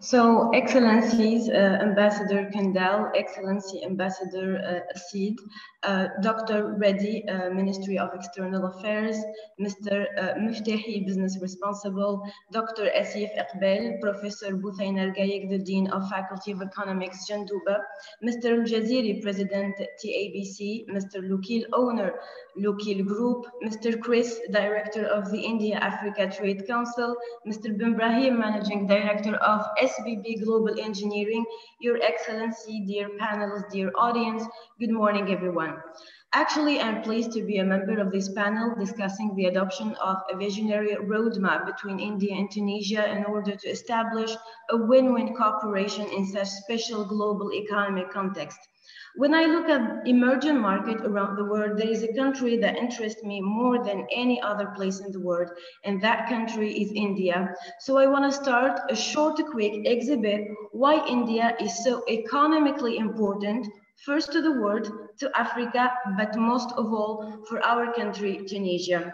So, Excellencies, Ambassador Kundal, Excellency Ambassador Asif, Dr. Reddy, Ministry of External Affairs, Mr. Miftahi, Business Responsible, Dr. Asif Iqbal, Professor Boutheina, Regaieg, the Dean of Faculty of Economics, Jendouba, Mr. Jaziri, President TABC, Mr. Loukil, owner, Loukil Group, Mr. Chris, Director of the India-Africa Trade Council, Mr. BRAHIM, Managing Director of SBB Global Engineering, Your Excellency, dear panelists, dear audience, good morning, everyone. Actually, I'm pleased to be a member of this panel discussing the adoption of a visionary roadmap between India and Tunisia in order to establish a win-win cooperation in such special global economic context. When I look at emerging markets around the world, there is a country that interests me more than any other place in the world, and that country is India. So I want to start a short, quick exhibit why India is so economically important, first to the world, to Africa, but most of all for our country, Tunisia.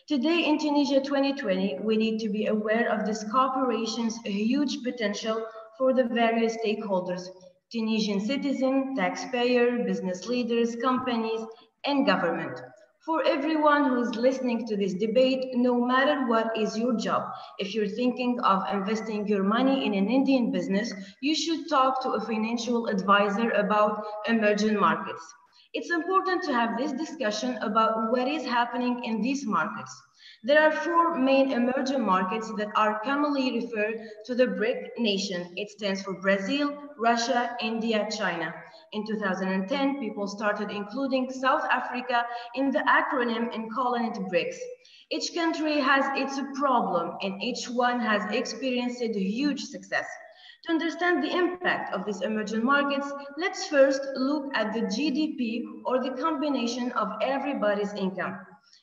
Today in Tunisia 2020, we need to be aware of this cooperation's huge potential for the various stakeholders. Tunisian citizen, taxpayer, business leaders, companies, and government. For everyone who is listening to this debate, no matter what is your job, if you're thinking of investing your money in an Indian business, you should talk to a financial advisor about emerging markets. It's important to have this discussion about what is happening in these markets. There are four main emerging markets that are commonly referred to the BRIC nation. It stands for Brazil, Russia, India, China. In 2010, people started including South Africa in the acronym and calling it BRICS. Each country has its problem and each one has experienced a huge success. To understand the impact of these emerging markets, let's first look at the GDP, or the combination of everybody's income.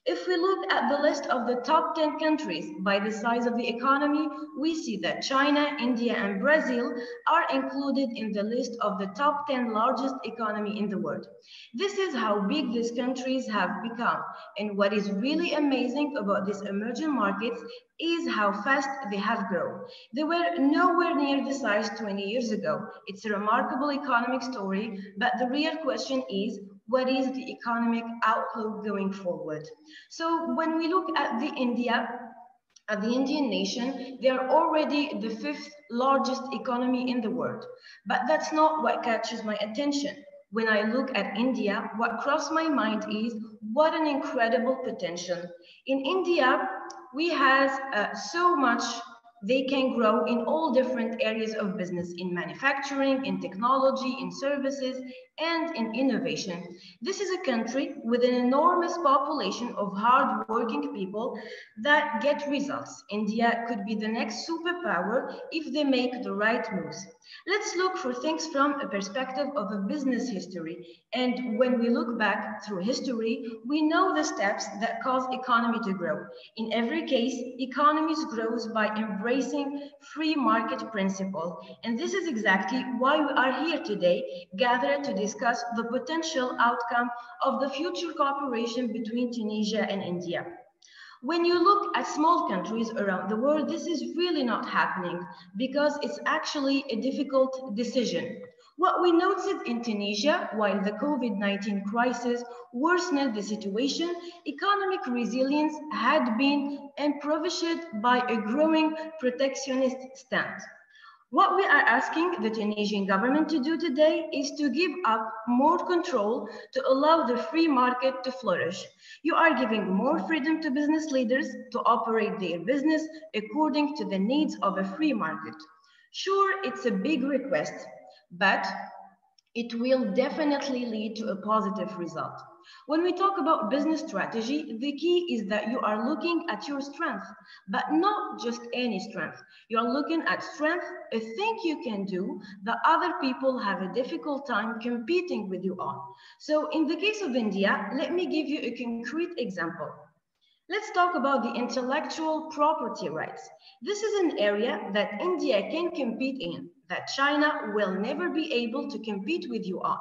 If we look at the list of the top 10 countries by the size of the economy, we see that China, India, and Brazil are included in the list of the top 10 largest economy in the world. This is how big these countries have become. And what is really amazing about these emerging markets is how fast they have grown. They were nowhere near the size 20 years ago. It's a remarkable economic story, but the real question is, what is the economic outlook going forward? So when we look at the Indian nation, they are already the fifth largest economy in the world. But that's not what catches my attention. When I look at India, what crosses my mind is what an incredible potential. In India, we have so much they can grow in all different areas of business, in manufacturing, in technology, in services, and in innovation. This is a country with an enormous population of hard-working people that get results. India could be the next superpower if they make the right moves. Let's look for things from a perspective of a business history. And when we look back through history, we know the steps that cause economy to grow. In every case, economies grow by embracing free market principle. And this is exactly why we are here today, gathered to discuss the potential outcome of the future cooperation between Tunisia and India. When you look at small countries around the world, this is really not happening because it's actually a difficult decision. What we noted in Tunisia, while the COVID-19 crisis worsened the situation, economic resilience had been impoverished by a growing protectionist stance. What we are asking the Tunisian government to do today is to give up more control to allow the free market to flourish. You are giving more freedom to business leaders to operate their business according to the needs of a free market. Sure, it's a big request, but it will definitely lead to a positive result. When we talk about business strategy, the key is that you are looking at your strength, but not just any strength. You're looking at strength, a thing you can do that other people have a difficult time competing with you on. So in the case of India, let me give you a concrete example. Let's talk about the intellectual property rights. This is an area that India can compete in, that China will never be able to compete with you on.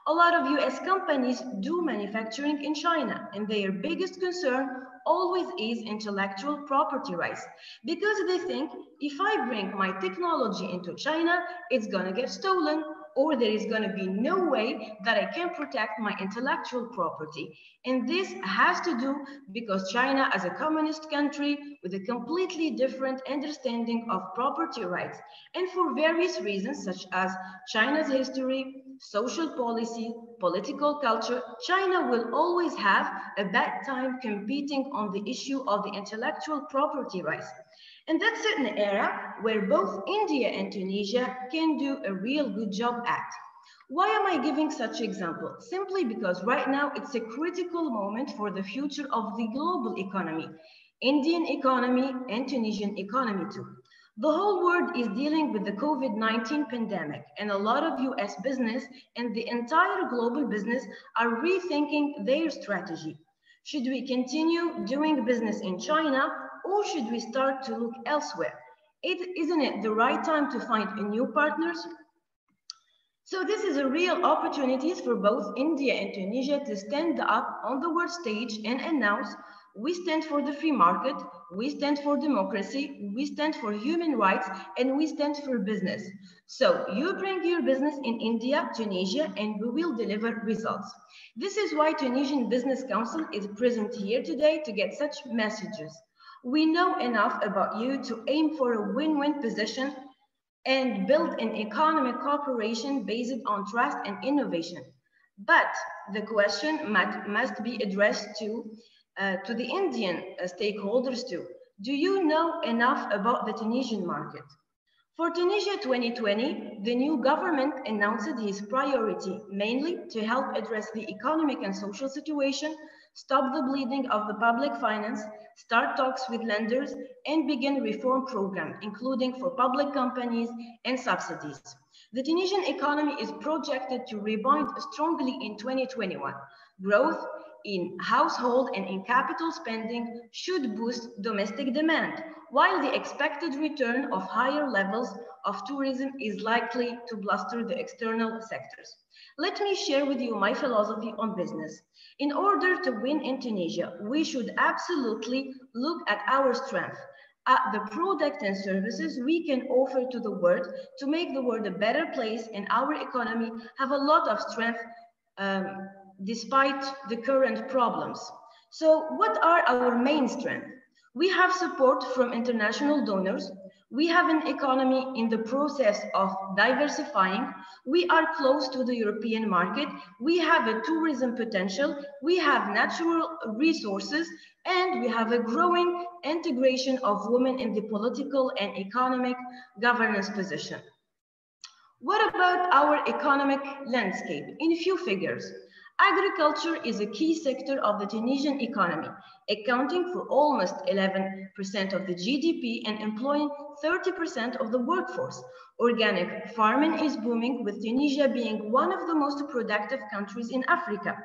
A lot of US companies do manufacturing in China, and their biggest concern always is intellectual property rights, because they think if I bring my technology into China, it's gonna get stolen, or there is going to be no way that I can protect my intellectual property. And this has to do because China, as a communist country with a completely different understanding of property rights, and for various reasons such as China's history, social policy, political culture, China will always have a bad time competing on the issue of the intellectual property rights. And that's an area where both India and Tunisia can do a real good job at. Why am I giving such example? Simply because right now it's a critical moment for the future of the global economy, Indian economy and Tunisian economy too. The whole world is dealing with the COVID-19 pandemic, and a lot of US business and the entire global business are rethinking their strategy. Should we continue doing business in China, or should we start to look elsewhere? Isn't it the right time to find new partners? So this is a real opportunity for both India and Tunisia to stand up on the world stage and announce, we stand for the free market, we stand for democracy, we stand for human rights, and we stand for business. So you bring your business in India, Tunisia, and we will deliver results. This is why Tunisian Business Council is present here today to get such messages. We know enough about you to aim for a win-win position and build an economic cooperation based on trust and innovation. But the question must be addressed to the Indian stakeholders too. Do you know enough about the Tunisian market? For Tunisia 2020, the new government announced its priority mainly to help address the economic and social situation, stop the bleeding of the public finance, start talks with lenders, and begin reform program, including for public companies and subsidies. The Tunisian economy is projected to rebound strongly in 2021. Growth in household and in capital spending should boost domestic demand, while the expected return of higher levels of tourism is likely to bolster the external sectors. Let me share with you my philosophy on business. In order to win in Tunisia, we should absolutely look at our strength, at the product and services we can offer to the world to make the world a better place, and our economy have a lot of strength despite the current problems. So what are our main strengths? We have support from international donors. We have an economy in the process of diversifying. We are close to the European market. We have a tourism potential. We have natural resources, and we have a growing integration of women in the political and economic governance position. What about our economic landscape? In a few figures. Agriculture is a key sector of the Tunisian economy, accounting for almost 11% of the GDP and employing 30% of the workforce. Organic farming is booming, with Tunisia being one of the most productive countries in Africa.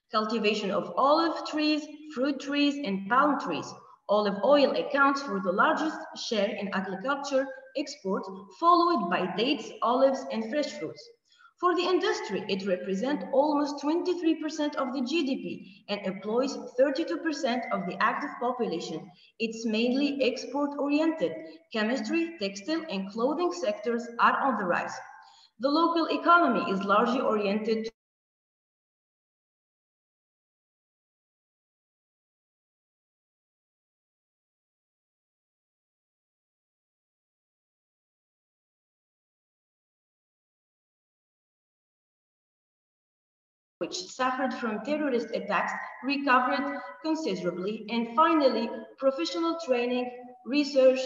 Cultivation of olive trees, fruit trees, and palm trees. Olive oil accounts for the largest share in agriculture export, followed by dates, olives, and fresh fruits. For the industry, it represents almost 23% of the GDP and employs 32% of the active population. It's mainly export-oriented. Chemistry, textile, and clothing sectors are on the rise. The local economy is largely oriented which suffered from terrorist attacks, recovered considerably. And finally, professional training, research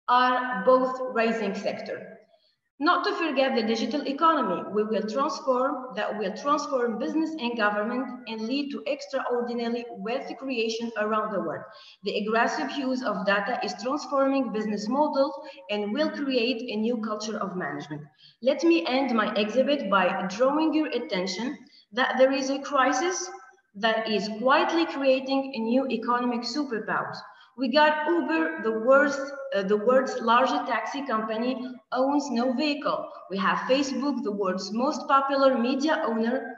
are both rising sectors. Not to forget the digital economy, that will transform business and government and lead to extraordinary wealth creation around the world. The aggressive use of data is transforming business models and will create a new culture of management. Let me end my exhibit by drawing your attention that there is a crisis that is quietly creating a new economic superpower. We got Uber, the world's largest taxi company, owns no vehicle. We have Facebook, the world's most popular media owner,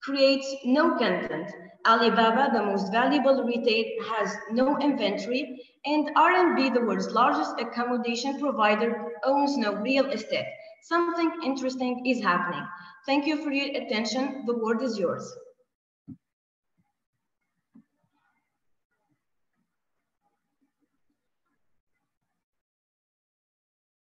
creates no content. Alibaba, the most valuable retail, has no inventory, and RMB, the world's largest accommodation provider, owns no real estate. Something interesting is happening. Thank you for your attention. The word is yours.